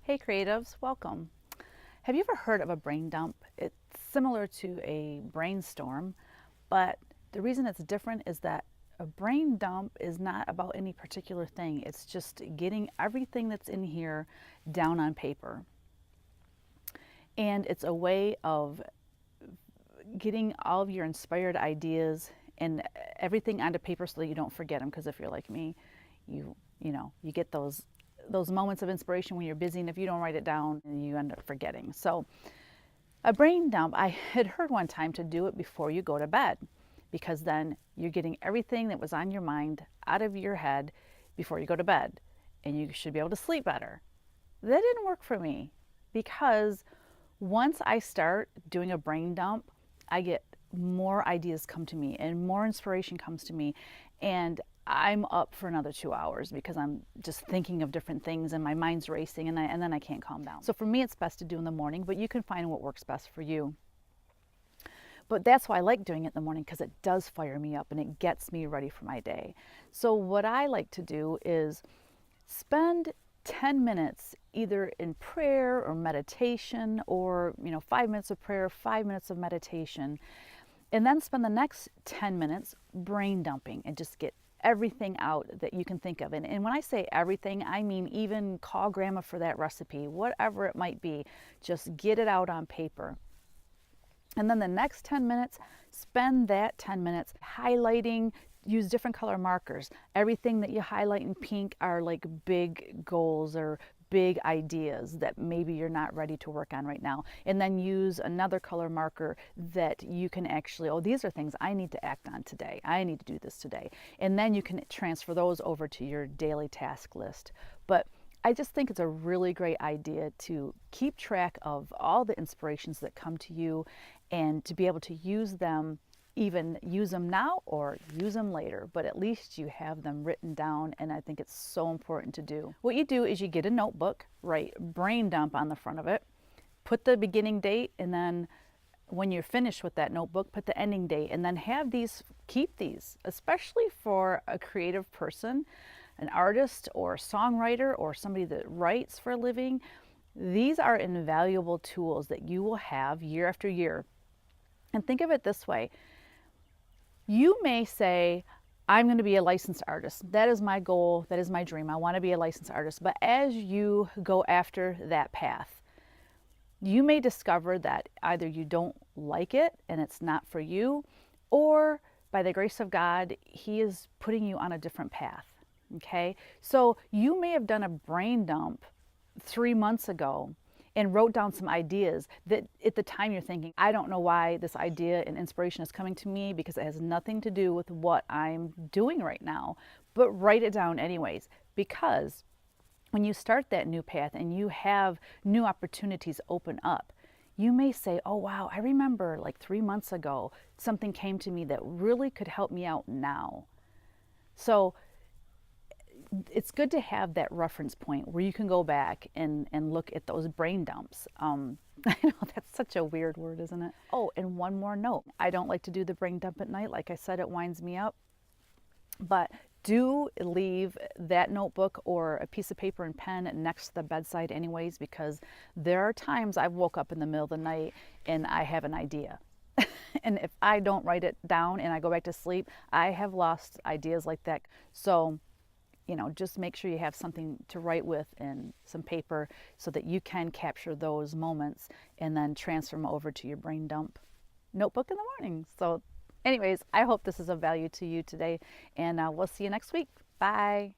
Hey creatives, welcome. Have you ever heard of a brain dump? It's similar to a brainstorm, but the reason it's different is that a brain dump is not about any particular thing. It's just getting everything that's in here down on paper. And it's a way of getting all of your inspired ideas and everything onto paper so that you don't forget them, because if you're like me, you get those moments of inspiration when you're busy, and if you don't write it down, you end up forgetting. So a brain dump, I had heard one time to do it before you go to bed, because then you're getting everything that was on your mind out of your head before you go to bed, and you should be able to sleep better. That didn't work for me, because once I start doing a brain dump, I get more ideas come to me and more inspiration comes to me, and I'm up for another 2 hours because I'm just thinking of different things and my mind's racing, and then I can't calm down. So for me, it's best to do in the morning, but you can find what works best for you. But that's why I like doing it in the morning, because it does fire me up and it gets me ready for my day. So what I like to do is spend 10 minutes either in prayer or meditation, or 5 minutes of prayer, 5 minutes of meditation, and then spend the next 10 minutes brain dumping and just get everything out that you can think of. And when I say everything, I mean even call grandma for that recipe, whatever it might be, just get it out on paper. And then the next 10 minutes, spend that 10 minutes highlighting. Use different color markers. Everything that you highlight in pink are like big goals or big ideas that maybe you're not ready to work on right now. And then use another color marker that you can actually, oh, these are things I need to act on today. I need to do this today. And then you can transfer those over to your daily task list. But I just think it's a really great idea to keep track of all the inspirations that come to you, and to be able to use them, even use them now or use them later, but at least you have them written down, and I think it's so important to do. What you do is you get a notebook, write brain dump on the front of it, put the beginning date, and then when you're finished with that notebook, put the ending date, and then keep these, especially for a creative person, an artist or a songwriter or somebody that writes for a living. These are invaluable tools that you will have year after year. And think of it this way. You may say, I'm going to be a licensed artist. That is my goal. That is my dream. I want to be a licensed artist. But as you go after that path, you may discover that either you don't like it and it's not for you, or by the grace of God, He is putting you on a different path. Okay? So you may have done a brain dump 3 months ago and wrote down some ideas that at the time you're thinking, I don't know why this idea and inspiration is coming to me, because it has nothing to do with what I'm doing right now. But write it down anyways, because when you start that new path and you have new opportunities open up, you may say, oh wow, I remember like 3 months ago, something came to me that really could help me out now. So it's good to have that reference point where you can go back and look at those brain dumps. I know that's such a weird word, isn't it? Oh, and one more note. I don't like to do the brain dump at night. Like I said, it winds me up. But do leave that notebook or a piece of paper and pen next to the bedside anyways, because there are times I've woke up in the middle of the night and I have an idea. And if I don't write it down and I go back to sleep, I have lost ideas like that. So just make sure you have something to write with and some paper so that you can capture those moments and then transfer them over to your brain dump notebook in the morning. So anyways, I hope this is of value to you today, and we'll see you next week. Bye.